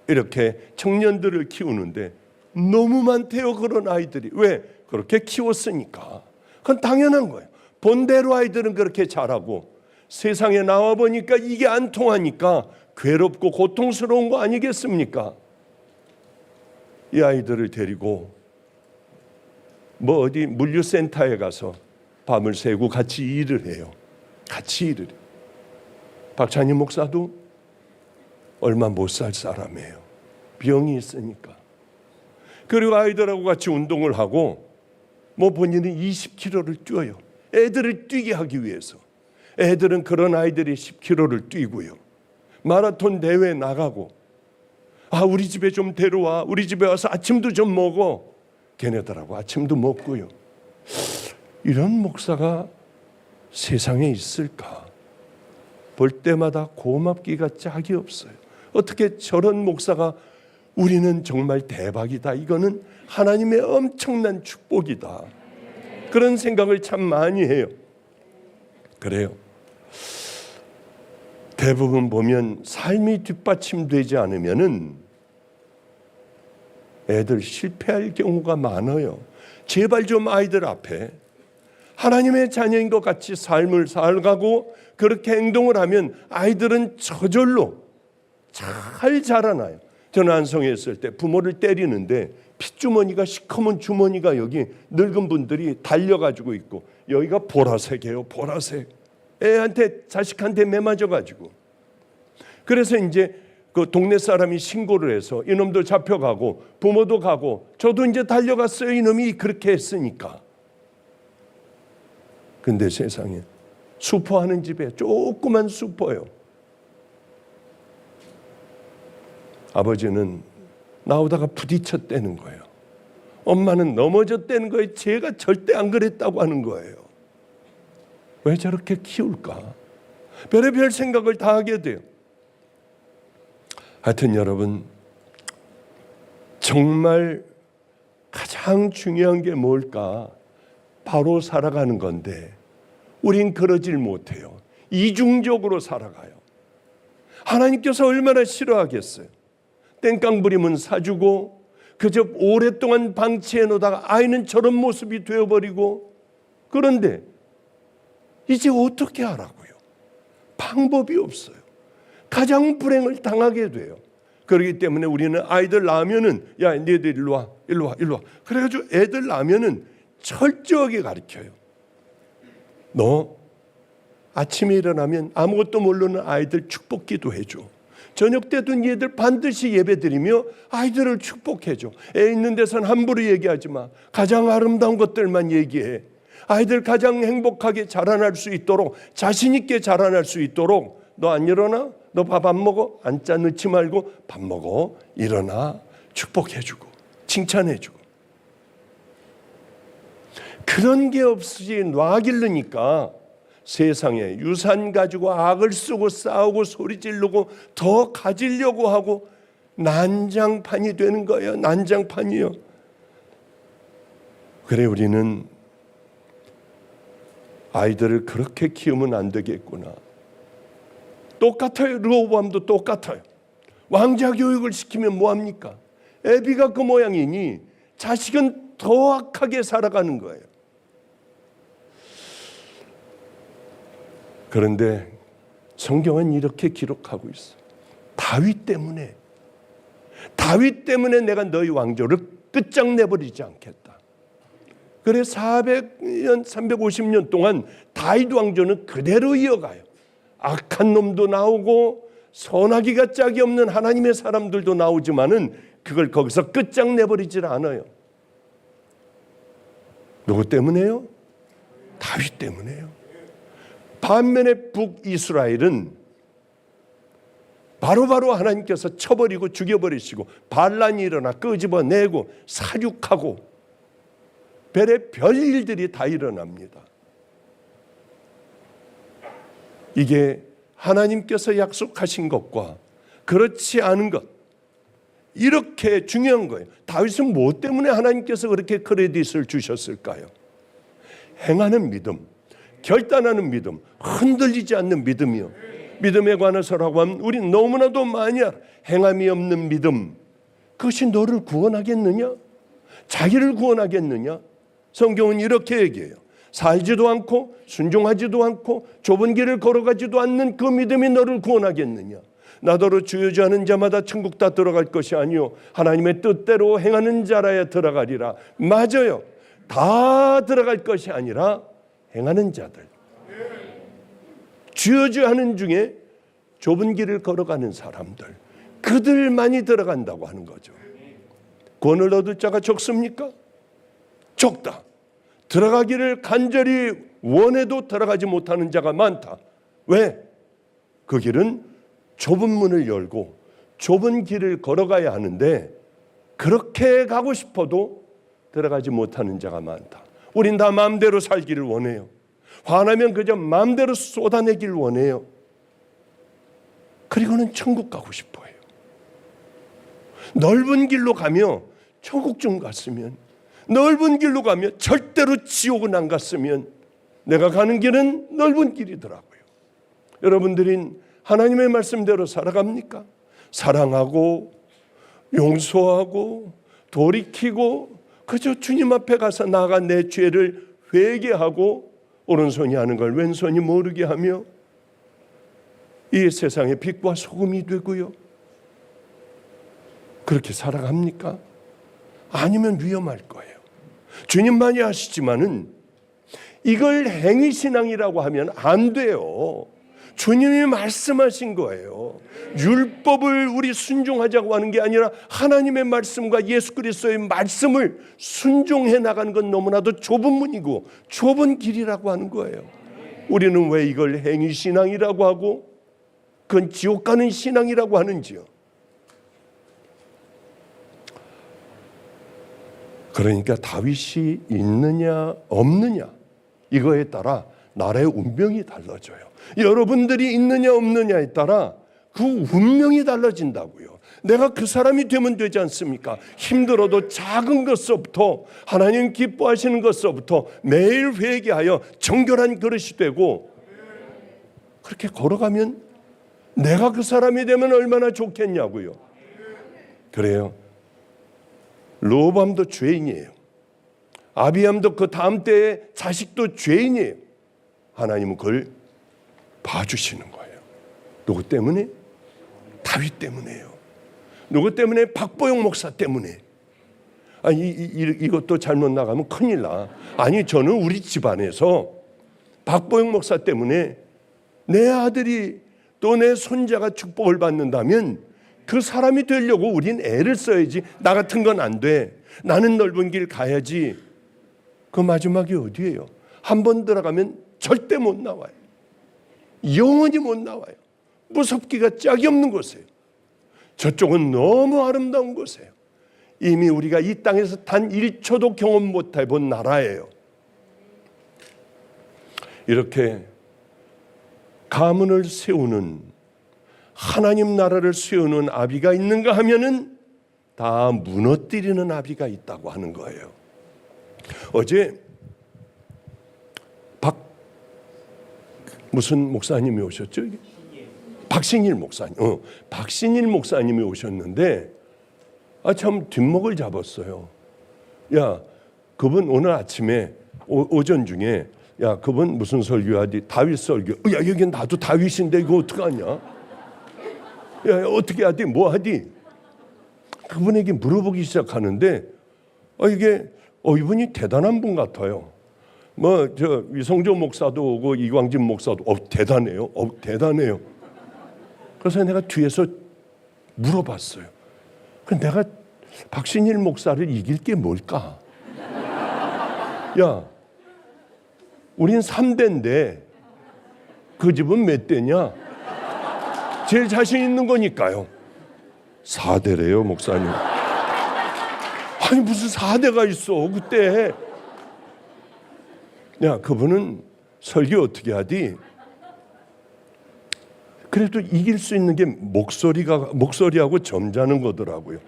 이렇게 청년들을 키우는데 너무 많대요. 그런 아이들이. 왜? 그렇게 키웠으니까. 그건 당연한 거예요. 본대로 아이들은 그렇게 자라고 세상에 나와 보니까 이게 안 통하니까 괴롭고 고통스러운 거 아니겠습니까? 이 아이들을 데리고 뭐 어디 물류센터에 가서 밤을 새고 같이 일을 해요. 같이 일을 해요. 박찬희 목사도 얼마 못 살 사람이에요. 병이 있으니까. 그리고 아이들하고 같이 운동을 하고 뭐 본인은 20km를 뛰어요. 애들을 뛰게 하기 위해서. 애들은 그런 아이들이 10km를 뛰고요. 마라톤 대회에 나가고, 아 우리 집에 좀 데려와, 우리 집에 와서 아침도 좀 먹어. 걔네들하고 아침도 먹고요. 이런 목사가 세상에 있을까? 볼 때마다 고맙기가 짝이 없어요. 어떻게 저런 목사가, 우리는 정말 대박이다. 이거는 하나님의 엄청난 축복이다. 그런 생각을 참 많이 해요. 그래요. 대부분 보면 삶이 뒷받침되지 않으면은 애들 실패할 경우가 많아요. 제발 좀 아이들 앞에 하나님의 자녀인 것 같이 삶을 살아가고 그렇게 행동을 하면 아이들은 저절로 잘 자라나요. 저는 안성에 있을 때 부모를 때리는데 핏주머니가, 시커먼 주머니가 여기 늙은 분들이 달려가지고 있고, 여기가 보라색이에요. 보라색. 애한테, 자식한테 매맞아가지고. 그래서 이제 그 동네 사람이 신고를 해서 이놈들 잡혀가고 부모도 가고 저도 이제 달려갔어요. 이놈이 그렇게 했으니까. 근데 세상에 수포하는 집에, 조그만 수포요. 아버지는 나오다가 부딪혔다는 거예요. 엄마는 넘어졌다는 거예요. 제가 절대 안 그랬다고 하는 거예요. 왜 저렇게 키울까? 별의별 생각을 다 하게 돼요. 하여튼 여러분, 정말 가장 중요한 게 뭘까? 바로 살아가는 건데 우린 그러질 못해요. 이중적으로 살아가요. 하나님께서 얼마나 싫어하겠어요. 땡깡 부리면 사주고 그저 오랫동안 방치해 놓다가 아이는 저런 모습이 되어버리고, 그런데 이제 어떻게 하라고요? 방법이 없어요. 가장 불행을 당하게 돼요. 그렇기 때문에 우리는 아이들 낳으면은 야 너희들 일로 와, 일로 와, 일로 와. 그래가지고 애들 낳으면은 철저하게 가르쳐요. 너 아침에 일어나면 아무것도 모르는 아이들 축복기도 해줘. 저녁 때도 얘들 반드시 예배드리며 아이들을 축복해줘. 애 있는 데선 함부로 얘기하지 마. 가장 아름다운 것들만 얘기해. 아이들 가장 행복하게 자라날 수 있도록, 자신 있게 자라날 수 있도록. 너 안 일어나? 너 밥 안 먹어? 앉자 넣지 말고 밥 먹어. 일어나. 축복해주고 칭찬해주고. 그런 게 없이 놔기르니까 세상에 유산 가지고 악을 쓰고 싸우고 소리 지르고 더 가지려고 하고 난장판이 되는 거예요. 난장판이요. 그래, 우리는 아이들을 그렇게 키우면 안 되겠구나. 똑같아요. 르호보암도 똑같아요. 왕자 교육을 시키면 뭐합니까? 애비가 그 모양이니 자식은 더 악하게 살아가는 거예요. 그런데 성경은 이렇게 기록하고 있어. 다윗 때문에 내가 너희 왕조를 끝장내버리지 않겠다. 그래 400년 350년 동안 다윗 왕조는 그대로 이어가요. 악한 놈도 나오고 선하기가 짝이 없는 하나님의 사람들도 나오지만은 그걸 거기서 끝장내버리질 않아요. 누구 때문에요? 다윗 때문에요. 반면에 북이스라엘은 바로바로 하나님께서 쳐버리고 죽여버리시고 반란이 일어나 끄집어내고 사륙하고 별일들이 다 일어납니다. 이게 하나님께서 약속하신 것과 그렇지 않은 것, 이렇게 중요한 거예요. 다윗은 뭐 때문에 하나님께서 그렇게 크레딧을 주셨을까요? 행하는 믿음, 결단하는 믿음, 흔들리지 않는 믿음이요. 믿음에 관해서라고 하면 우리 너무나도 많이 알아. 행함이 없는 믿음, 그것이 너를 구원하겠느냐? 자기를 구원하겠느냐? 성경은 이렇게 얘기해요. 살지도 않고 순종하지도 않고 좁은 길을 걸어가지도 않는 그 믿음이 너를 구원하겠느냐? 나더러 주여주하는 자마다 천국 다 들어갈 것이 아니요 하나님의 뜻대로 행하는 자라야 들어가리라. 맞아요. 다 들어갈 것이 아니라 행하는 자들, 주여주하는 중에 좁은 길을 걸어가는 사람들, 그들만이 들어간다고 하는 거죠. 구원을 얻을 자가 적습니까? 적다. 들어가기를 간절히 원해도 들어가지 못하는 자가 많다. 왜? 그 길은 좁은 문을 열고 좁은 길을 걸어가야 하는데 그렇게 가고 싶어도 들어가지 못하는 자가 많다. 우린 다 마음대로 살기를 원해요. 화나면 그저 마음대로 쏟아내기를 원해요. 그리고는 천국 가고 싶어요. 넓은 길로 가며 천국 좀 갔으면, 넓은 길로 가며 절대로 지옥은 안 갔으면, 내가 가는 길은 넓은 길이더라고요. 여러분들은 하나님의 말씀대로 살아갑니까? 사랑하고 용서하고 돌이키고 그저 주님 앞에 가서 나가 내 죄를 회개하고 오른손이 하는 걸 왼손이 모르게 하며 이 세상의 빛과 소금이 되고요. 그렇게 살아갑니까? 아니면 위험할 거예요. 주님만이 하시지만은 이걸 행위신앙이라고 하면 안 돼요. 주님이 말씀하신 거예요. 율법을 우리 순종하자고 하는 게 아니라 하나님의 말씀과 예수 그리스도의 말씀을 순종해 나가는 건 너무나도 좁은 문이고 좁은 길이라고 하는 거예요. 우리는 왜 이걸 행위신앙이라고 하고 그건 지옥 가는 신앙이라고 하는지요? 그러니까 다윗이 있느냐 없느냐 이거에 따라 나라의 운명이 달라져요. 여러분들이 있느냐 없느냐에 따라 그 운명이 달라진다고요. 내가 그 사람이 되면 되지 않습니까? 힘들어도 작은 것서부터 하나님 기뻐하시는 것서부터 매일 회개하여 정결한 그릇이 되고 그렇게 걸어가면 내가 그 사람이 되면 얼마나 좋겠냐고요. 그래요. 르호보암도 죄인이에요. 아비암도 그 다음 때의 자식도 죄인이에요. 하나님은 그걸 봐주시는 거예요. 누구 때문에? 다윗 때문에요. 누구 때문에? 박보영 목사 때문에. 아니 이것도 잘못 나가면 큰일 나. 아니 저는 우리 집안에서 박보영 목사 때문에 내 아들이 또 내 손자가 축복을 받는다면 그 사람이 되려고 우린 애를 써야지. 나 같은 건 안 돼. 나는 넓은 길 가야지. 그 마지막이 어디예요? 한 번 들어가면 절대 못 나와요. 영원히 못 나와요. 무섭기가 짝이 없는 곳이에요. 저쪽은 너무 아름다운 곳이에요. 이미 우리가 이 땅에서 단 1초도 경험 못 해본 나라예요. 이렇게 가문을 세우는 하나님 나라를 세우는 아비가 있는가 하면은 다 무너뜨리는 아비가 있다고 하는 거예요. 어제 무슨 목사님이 오셨죠? 박신일 목사님. 박신일 목사님이 오셨는데 참 뒷목을 잡았어요. 야, 그분 오늘 아침에 오전 중에 야, 그분 무슨 설교하디? 다윗 설교. 야, 여기 나도 다윗인데 이거 어떡하냐? 야, 어떻게 하디? 뭐 하디? 그분에게 물어보기 시작하는데 이분이 대단한 분 같아요. 뭐 저 위성조 목사도 오고 이광진 목사도 대단해요. 대단해요. 그래서 내가 뒤에서 물어봤어요. 내가 박신일 목사를 이길 게 뭘까? 야, 우린 3대인데 그 집은 몇 대냐? 제일 자신 있는 거니까요. 4대래요, 목사님. 아니 무슨 4대가 있어 그때. 야, 그분은 설교 어떻게 하디? 그래도 이길 수 있는 게 목소리하고 점잖은 거더라고요.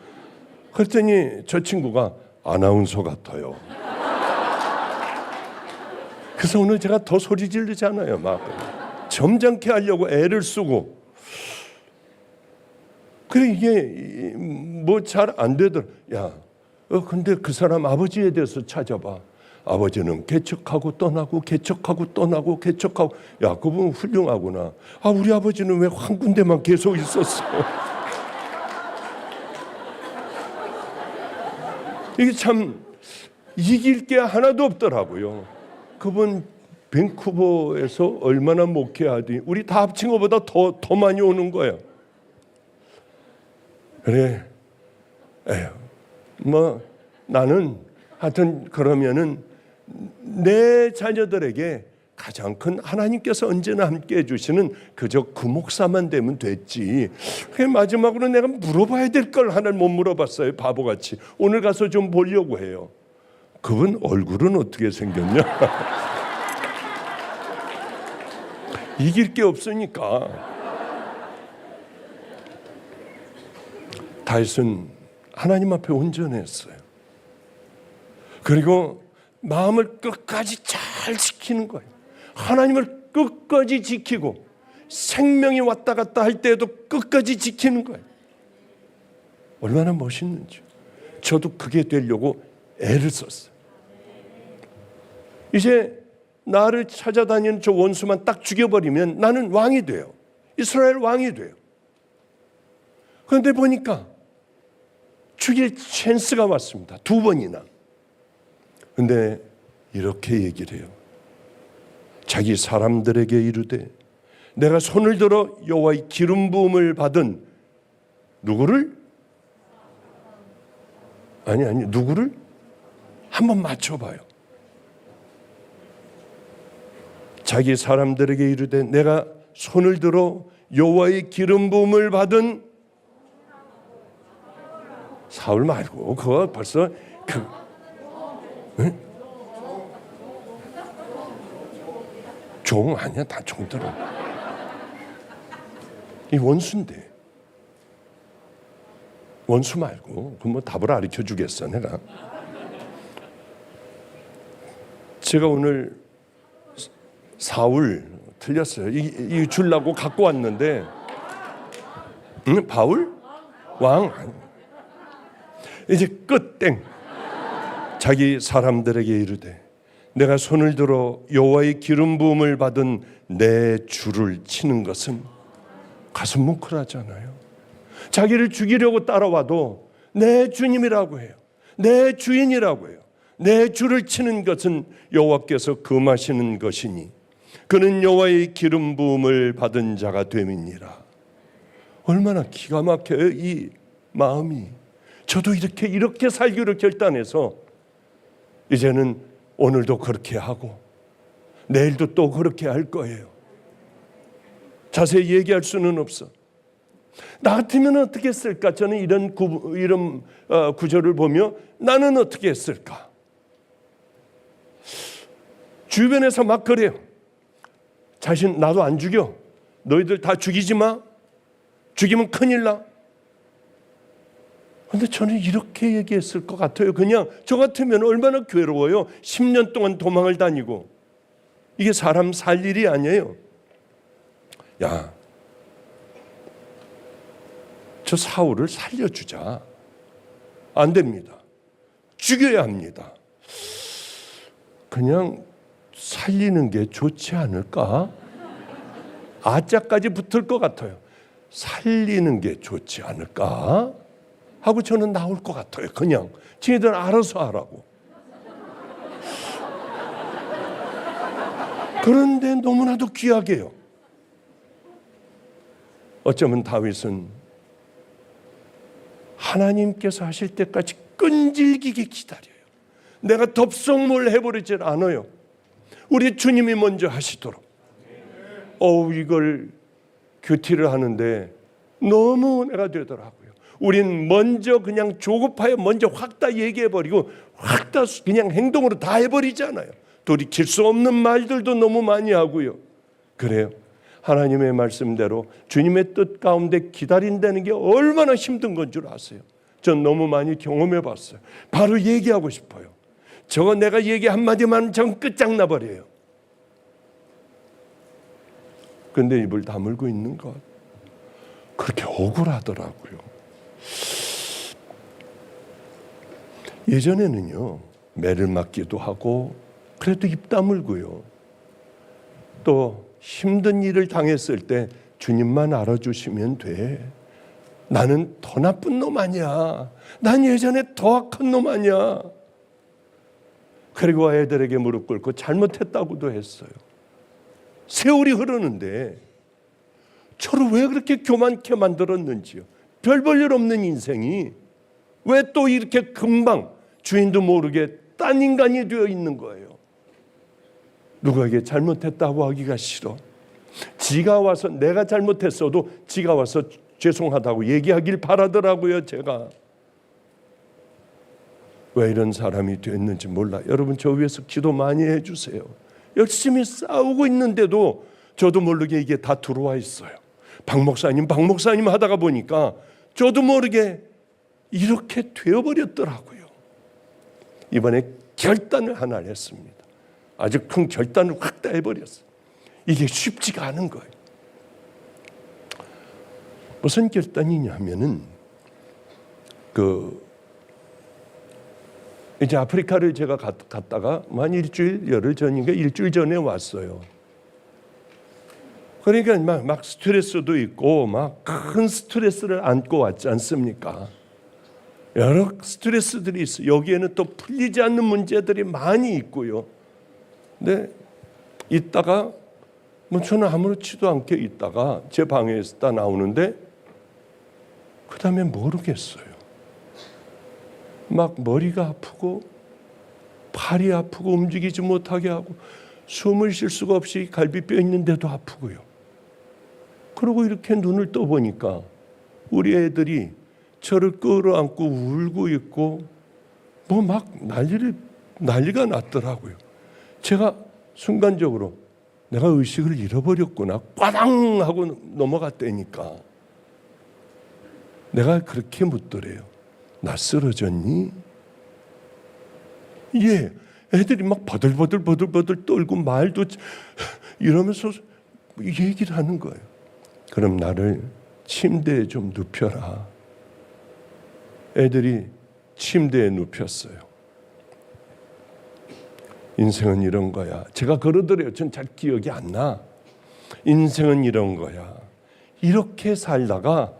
그랬더니 저 친구가 아나운서 같아요. 그래서 오늘 제가 더 소리 지르잖아요. 막 점잖게 하려고 애를 쓰고. 그래 이게 뭐 잘 안 되더라. 야, 근데 그 사람 아버지에 대해서 찾아봐. 아버지는 개척하고 떠나고 개척하고 떠나고 개척하고. 야, 그분 훌륭하구나. 우리 아버지는 왜 한 군데만 계속 있었어? 이게 참 이길 게 하나도 없더라고요. 그분 밴쿠버에서 얼마나 목회하더니 우리 다 합친 것보다 더 많이 오는 거야. 그래, 뭐 나는 하여튼 그러면은 내 자녀들에게 가장 큰 하나님께서 언제나 함께 해주시는 그저 그 목사만 되면 됐지. 그게 마지막으로 내가 물어봐야 될 걸 하나를 못 물어봤어요. 바보같이. 오늘 가서 좀 보려고 해요. 그분 얼굴은 어떻게 생겼냐? 이길 게 없으니까. 다윗은 하나님 앞에 온전했어요. 그리고 마음을 끝까지 잘 지키는 거예요. 하나님을 끝까지 지키고 생명이 왔다 갔다 할 때에도 끝까지 지키는 거예요. 얼마나 멋있는지. 저도 그게 되려고 애를 썼어요. 이제 나를 찾아다니는 저 원수만 딱 죽여버리면 나는 왕이 돼요. 이스라엘 왕이 돼요. 그런데 보니까 죽일 찬스가 왔습니다. 2번이나. 근데 이렇게 얘기를 해요. 자기 사람들에게 이르되 내가 손을 들어 여호와의 기름 부음을 받은 누구를? 아니 누구를? 한번 맞춰봐요. 자기 사람들에게 이르되 내가 손을 들어 여호와의 기름 부음을 받은 사울 말고 그거 벌써 응? 종 아니야. 다 종들어. 이 원수인데. 원수 말고 그럼 뭐 답을 가르쳐 주겠어 내가. 제가 오늘 사울 틀렸어요. 이 주려고 갖고 왔는데 바울? 왕. 이제 끝 땡. 자기 사람들에게 이르되 내가 손을 들어 여호와의 기름 부음을 받은 내 주를 치는 것은 가슴 뭉클하잖아요. 자기를 죽이려고 따라와도 내 주님이라고 해요. 내 주인이라고 해요. 내 주를 치는 것은 여호와께서 금하시는 것이니 그는 여호와의 기름 부음을 받은 자가 됨이니라. 얼마나 기가 막혀요 이 마음이. 저도 이렇게 살기로 결단해서 이제는 오늘도 그렇게 하고 내일도 또 그렇게 할 거예요. 자세히 얘기할 수는 없어. 나 같으면 어떻게 했을까? 저는 이런 구절을 보며 나는 어떻게 했을까? 주변에서 막 그래요. 자신 나도 안 죽여. 너희들 다 죽이지 마. 죽이면 큰일 나. 근데 저는 이렇게 얘기했을 것 같아요. 그냥 저 같으면 얼마나 괴로워요. 10년 동안 도망을 다니고. 이게 사람 살 일이 아니에요. 야, 저 사울을 살려주자. 안 됩니다. 죽여야 합니다. 그냥 살리는 게 좋지 않을까? 아자까지 붙을 것 같아요. 살리는 게 좋지 않을까? 하고 저는 나올 것 같아요. 그냥 쟤들 알아서 하라고. 그런데 너무나도 귀하게요. 어쩌면 다윗은 하나님께서 하실 때까지 끈질기게 기다려요. 내가 덥석물 해버리질 않아요. 우리 주님이 먼저 하시도록. 이걸 큐티를 하는데 너무 은혜가 되더라고요. 우린 먼저 그냥 조급하여 먼저 확 다 얘기해버리고 확 다 그냥 행동으로 다 해버리잖아요. 돌이킬 수 없는 말들도 너무 많이 하고요. 그래요. 하나님의 말씀대로 주님의 뜻 가운데 기다린다는 게 얼마나 힘든 건 줄 아세요? 전 너무 많이 경험해 봤어요. 바로 얘기하고 싶어요. 저거 내가 얘기 한마디만 전 끝장나 버려요. 근데 입을 다물고 있는 것, 그렇게 억울하더라고요. 예전에는요, 매를 맞기도 하고 그래도 입 다물고요. 또 힘든 일을 당했을 때 주님만 알아주시면 돼. 나는 더 나쁜 놈 아니야. 난 예전에 더 악한 놈 아니야. 그리고 애들에게 무릎 꿇고 잘못했다고도 했어요. 세월이 흐르는데 저를 왜 그렇게 교만케 만들었는지요. 별 볼 일 없는 인생이 왜 또 이렇게 금방 주인도 모르게 딴 인간이 되어 있는 거예요. 누구에게 잘못했다고 하기가 싫어. 지가 와서 내가 잘못했어도 지가 와서 죄송하다고 얘기하길 바라더라고요. 제가 왜 이런 사람이 됐는지 몰라. 여러분 저 위해서 기도 많이 해주세요. 열심히 싸우고 있는데도 저도 모르게 이게 다 들어와 있어요. 박 목사님 하다가 보니까 저도 모르게 이렇게 되어버렸더라고요. 이번에 결단을 하나 했습니다. 아주 큰 결단을 확 다 해버렸어요. 이게 쉽지가 않은 거예요. 무슨 결단이냐면은 이제 아프리카를 제가 갔다가 한 열흘 전인가 일주일 전에 왔어요. 그러니까 막 스트레스도 있고 막 큰 스트레스를 안고 왔지 않습니까? 여러 스트레스들이 있어요. 여기에는 또 풀리지 않는 문제들이 많이 있고요. 근데 있다가 저는 아무렇지도 않게 있다가 제 방에서 딱 나오는데 그 다음에 모르겠어요. 막 머리가 아프고 팔이 아프고 움직이지 못하게 하고 숨을 쉴 수가 없이 갈비뼈 있는데도 아프고요. 그리고 이렇게 눈을 떠보니까 우리 애들이 저를 끌어안고 울고 있고 뭐 막 난리가 났더라고요. 제가 순간적으로 내가 의식을 잃어버렸구나. 꽈당 하고 넘어갔다니까. 내가 그렇게 묻더래요. 나 쓰러졌니? 예. 애들이 막 버들버들 떨고 말도 이러면서 얘기를 하는 거예요. 그럼 나를 침대에 좀 눕혀라. 애들이 침대에 눕혔어요. 인생은 이런 거야. 제가 그러더래요. 전 잘 기억이 안 나. 인생은 이런 거야. 이렇게 살다가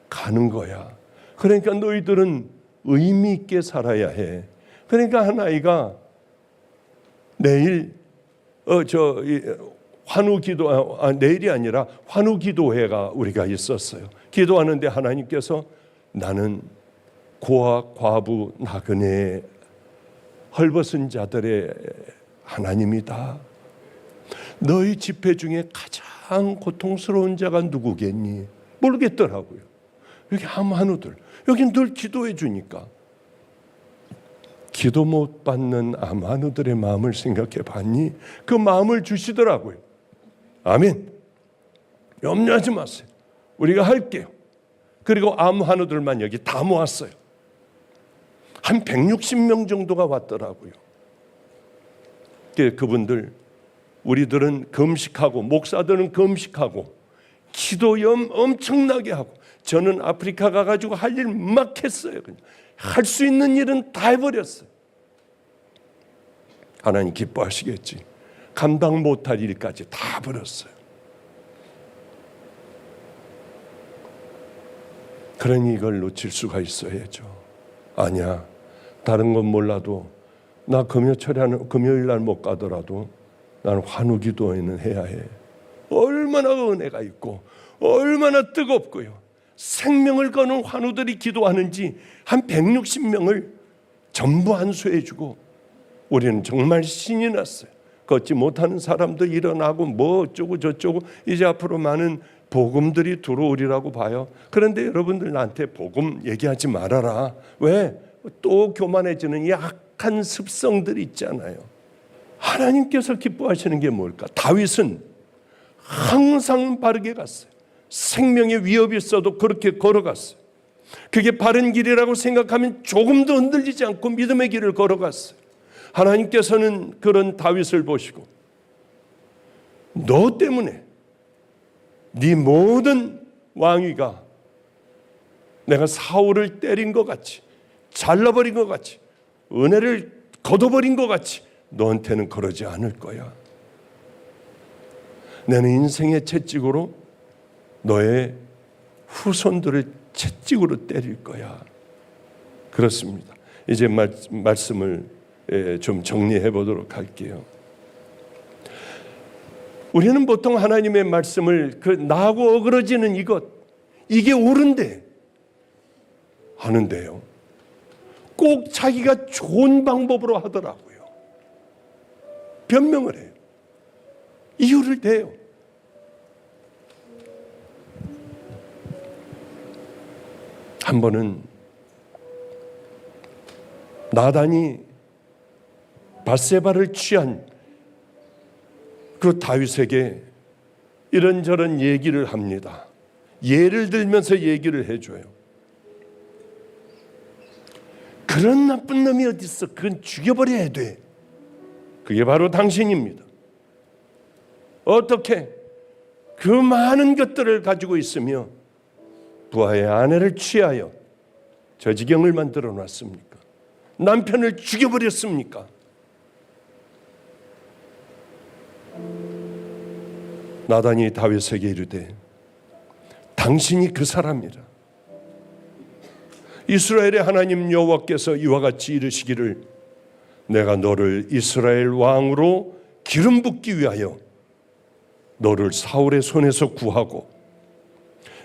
가는 거야. 그러니까 너희들은 의미 있게 살아야 해. 그러니까 한 아이가 내일 내일이 아니라 환우 기도회가 우리가 있었어요. 기도하는데 하나님께서 나는 고아, 과부, 나그네, 헐벗은 자들의 하나님이다. 너희 집회 중에 가장 고통스러운 자가 누구겠니? 모르겠더라고요. 여기 암한우들, 여긴 늘 기도해 주니까. 기도 못 받는 암한우들의 마음을 생각해 봤니? 그 마음을 주시더라고요. 아멘. 염려하지 마세요. 우리가 할게요. 그리고 암한우들만 여기 다 모았어요. 한 160명 정도가 왔더라고요. 그분들, 우리들은 금식하고 목사들은 금식하고 기도 엄청나게 하고 저는 아프리카 가가지고 할 일 막 했어요. 할 수 있는 일은 다 해버렸어요. 하나님 기뻐하시겠지. 감당 못할 일까지 다 버렸어요. 그러니 이걸 놓칠 수가 있어야죠. 아니야, 다른 건 몰라도 나 금요일 날 못 가더라도 나는 환우기도회는 해야 해. 얼마나 은혜가 있고 얼마나 뜨겁고요. 생명을 거는 환우들이 기도하는지 한 160명을 전부 안수해주고 우리는 정말 신이 났어요. 걷지 못하는 사람도 일어나고 뭐 어쩌고 저쩌고 이제 앞으로 많은 복음들이 들어오리라고 봐요. 그런데 여러분들 나한테 복음 얘기하지 말아라. 왜? 또 교만해지는 약한 습성들이 있잖아요. 하나님께서 기뻐하시는 게 뭘까? 다윗은 항상 바르게 갔어요. 생명의 위협이 있어도 그렇게 걸어갔어요. 그게 바른 길이라고 생각하면 조금도 흔들리지 않고 믿음의 길을 걸어갔어요. 하나님께서는 그런 다윗을 보시고 너 때문에 네 모든 왕위가 내가 사울을 때린 것 같이 잘라버린 것 같이 은혜를 걷어버린 것 같이 너한테는 그러지 않을 거야. 나는 인생의 채찍으로 너의 후손들을 채찍으로 때릴 거야. 그렇습니다. 이제 말씀을 좀 정리해 보도록 할게요. 우리는 보통 하나님의 말씀을 나하고 어그러지는 이게 옳은데 하는데요, 꼭 자기가 좋은 방법으로 하더라고요. 변명을 해요. 이유를 대요. 한 번은 나단이 밧세바를 취한 그 다윗에게 이런저런 얘기를 합니다. 예를 들면서 얘기를 해줘요. 그런 나쁜 놈이 어디 있어? 그건 죽여버려야 돼. 그게 바로 당신입니다. 어떻게 그 많은 것들을 가지고 있으며 부하의 아내를 취하여 저 지경을 만들어 놨습니까? 남편을 죽여버렸습니까? 나단이 다윗에게 이르되 당신이 그 사람이라. 이스라엘의 하나님 여호와께서 이와 같이 이르시기를 내가 너를 이스라엘 왕으로 기름 붓기 위하여 너를 사울의 손에서 구하고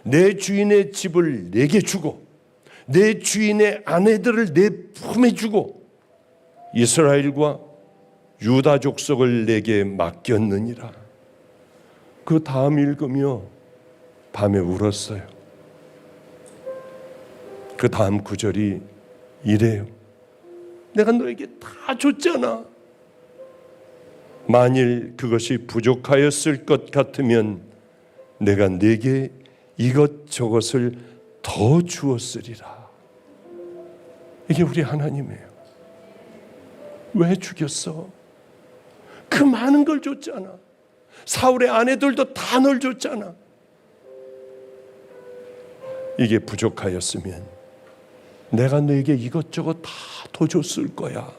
내 주인의 집을 내게 주고 내 주인의 아내들을 내 품에 주고 이스라엘과 유다 족속을 내게 맡겼느니라. 그 다음 읽으며 밤에 울었어요. 그 다음 구절이 이래요. 내가 너에게 다 줬잖아. 만일 그것이 부족하였을 것 같으면 내가 네게 이것저것을 더 주었으리라. 이게 우리 하나님이에요. 왜 죽였어? 그 많은 걸 줬잖아. 사울의 아내들도 다 널 줬잖아. 이게 부족하였으면 내가 너에게 이것저것 다 더 줬을 거야.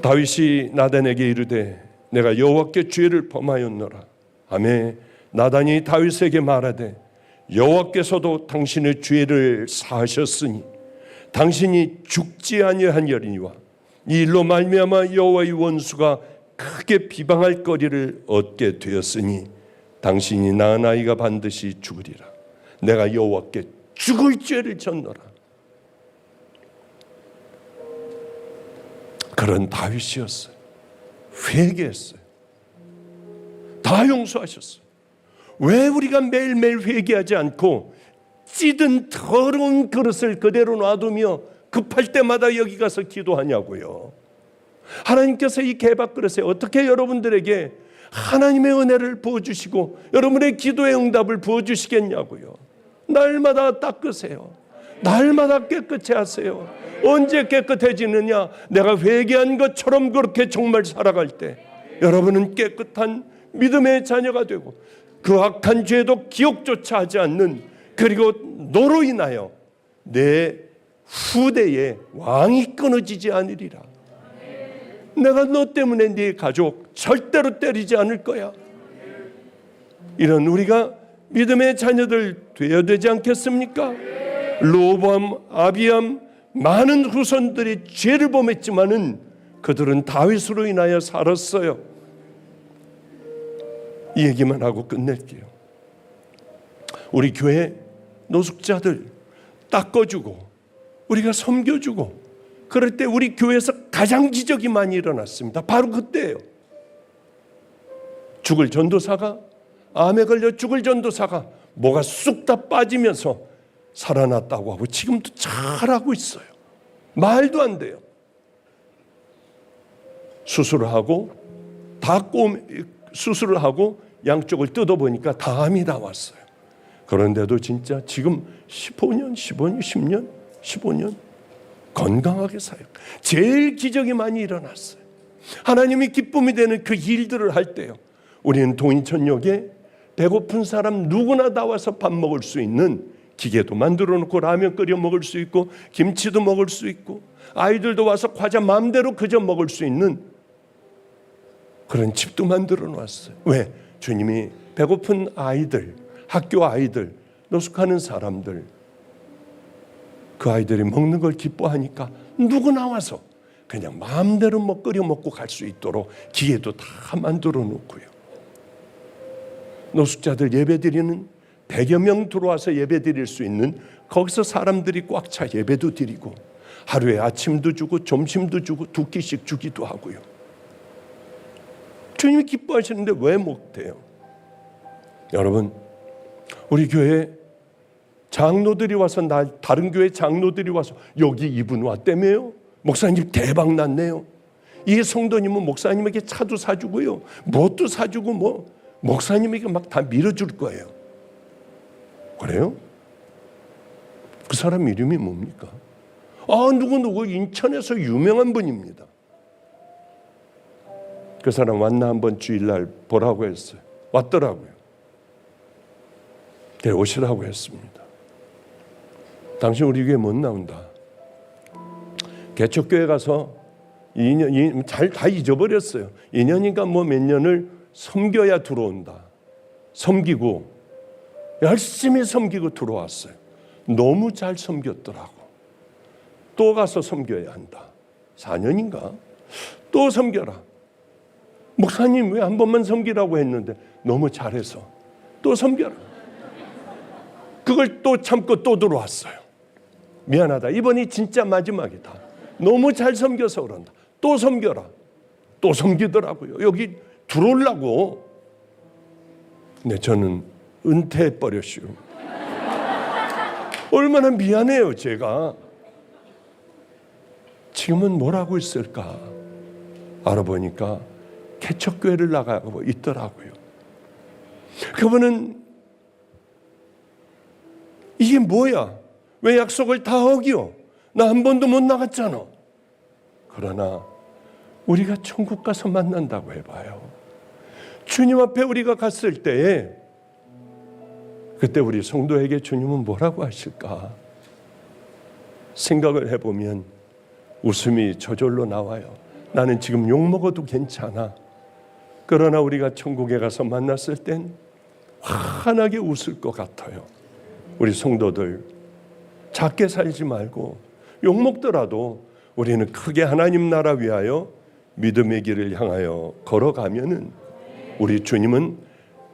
다윗이 나단에게 이르되 내가 여호와께 죄를 범하였노라 하매 나단이 다윗에게 말하되 여호와께서도 당신의 죄를 사하셨으니 당신이 죽지 아니하니와 이 일로 말미암아 여호와의 원수가 크게 비방할 거리를 얻게 되었으니 당신이 낳은 아이가 반드시 죽으리라. 내가 여호와께 죽을 죄를 졌노라. 그런 다윗이었어요. 회개했어요. 다 용서하셨어요. 왜 우리가 매일매일 회개하지 않고 찌든 더러운 그릇을 그대로 놔두며 급할 때마다 여기 가서 기도하냐고요. 하나님께서 이 개밥그릇에 어떻게 여러분들에게 하나님의 은혜를 부어주시고 여러분의 기도의 응답을 부어주시겠냐고요. 날마다 닦으세요. 날마다 깨끗이 하세요. 언제 깨끗해지느냐? 내가 회개한 것처럼 그렇게 정말 살아갈 때 여러분은 깨끗한 믿음의 자녀가 되고 그 악한 죄도 기억조차 하지 않는, 그리고 너로 인하여 내 후대에 왕이 끊어지지 않으리라. 내가 너 때문에 네 가족 절대로 때리지 않을 거야. 이런 우리가 믿음의 자녀들 되어야 되지 않겠습니까? 로보암, 아비암 많은 후손들이 죄를 범했지만은 그들은 다윗으로 인하여 살았어요. 이 얘기만 하고 끝낼게요. 우리 교회 노숙자들 닦아주고 우리가 섬겨주고 그럴 때 우리 교회에서 가장 기적이 많이 일어났습니다. 바로 그때예요. 죽을 전도사가, 암에 걸려 죽을 전도사가 뭐가 쑥 다 빠지면서 살아났다고 하고 지금도 잘하고 있어요. 말도 안 돼요. 수술을 하고 수술을 하고 양쪽을 뜯어보니까 다 암이 나왔어요. 그런데도 진짜 지금 15년 건강하게 사역. 제일 기적이 많이 일어났어요. 하나님이 기쁨이 되는 그 일들을 할 때요, 우리는 동인천역에 배고픈 사람 누구나 나와서 밥 먹을 수 있는 기계도 만들어 놓고 라면 끓여 먹을 수 있고 김치도 먹을 수 있고 아이들도 와서 과자 마음대로 그저 먹을 수 있는 그런 집도 만들어 놨어요. 왜? 주님이 배고픈 아이들, 학교 아이들, 노숙하는 사람들, 그 아이들이 먹는 걸 기뻐하니까 누구나 와서 그냥 마음대로 끓여 먹고 갈 수 있도록 기계도 다 만들어 놓고요. 노숙자들 예배드리는 100여 명 들어와서 예배드릴 수 있는, 거기서 사람들이 꽉 차 예배도 드리고 하루에 아침도 주고 점심도 주고 2끼씩 주기도 하고요. 주님이 기뻐하시는데 왜 못해요? 여러분, 우리 교회 장로들이 와서, 다른 교회 장로들이 와서 여기 이분 왔다며요? 목사님 대박 났네요. 이 성도님은 목사님에게 차도 사주고요, 뭣도 사주고 목사님에게 막 다 밀어줄 거예요. 그래요? 그 사람 이름이 뭡니까? 누구 인천에서 유명한 분입니다. 그 사람 왔나 한번 주일날 보라고 했어요. 왔더라고요. 오시라고 했습니다. 당신 우리 교회 못 나온다. 개척교회 가서 2년, 다 잊어버렸어요. 2년인가 몇 년을 섬겨야 들어온다. 섬기고 열심히 섬기고 들어왔어요. 너무 잘 섬겼더라고. 또 가서 섬겨야 한다. 4년인가? 또 섬겨라. 목사님 왜 한 번만 섬기라고 했는데 너무 잘해서 또 섬겨라. 그걸 또 참고 또 들어왔어요. 미안하다. 이번이 진짜 마지막이다. 너무 잘 섬겨서 그런다. 또 섬겨라. 또 섬기더라고요. 여기 들어오려고. 근데 저는 은퇴해버렸슈. 얼마나 미안해요, 제가. 지금은 뭘 하고 있을까? 알아보니까 개척교회를 나가고 있더라고요. 그분은 이게 뭐야? 왜 약속을 다 어기요? 나 한 번도 못 나갔잖아. 그러나 우리가 천국 가서 만난다고 해봐요. 주님 앞에 우리가 갔을 때에 그때 우리 성도에게 주님은 뭐라고 하실까? 생각을 해보면 웃음이 저절로 나와요. 나는 지금 욕먹어도 괜찮아. 그러나 우리가 천국에 가서 만났을 땐 환하게 웃을 것 같아요. 우리 성도들 작게 살지 말고 욕먹더라도 우리는 크게 하나님 나라 위하여 믿음의 길을 향하여 걸어가면은 우리 주님은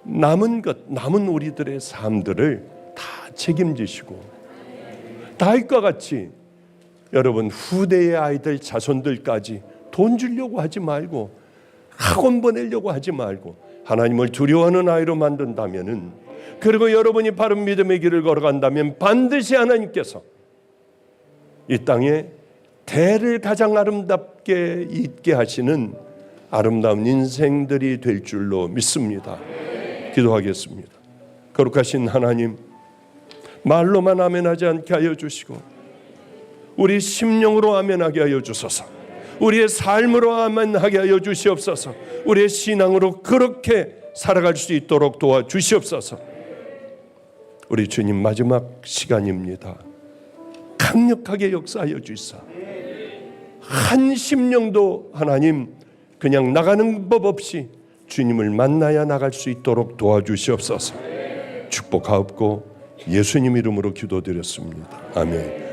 남은 우리들의 삶들을 다 책임지시고, 다윗과 같이 여러분 후대의 아이들 자손들까지 돈 주려고 하지 말고 학원 보내려고 하지 말고 하나님을 두려워하는 아이로 만든다면은, 그리고 여러분이 바른 믿음의 길을 걸어간다면 반드시 하나님께서 이 땅에 대를 가장 아름답게 있게 하시는 아름다운 인생들이 될 줄로 믿습니다. 기도하겠습니다. 거룩하신 하나님, 말로만 아멘하지 않게 하여 주시고 우리 심령으로 아멘하게 하여 주소서. 우리의 삶으로 아멘하게 하여 주시옵소서. 우리의 신앙으로 그렇게 살아갈 수 있도록 도와주시옵소서. 우리 주님 마지막 시간입니다. 강력하게 역사하여 주시사 한 심령도 하나님 그냥 나가는 법 없이 주님을 만나야 나갈 수 있도록 도와주시옵소서. 축복하옵고 예수님 이름으로 기도드렸습니다. 아멘.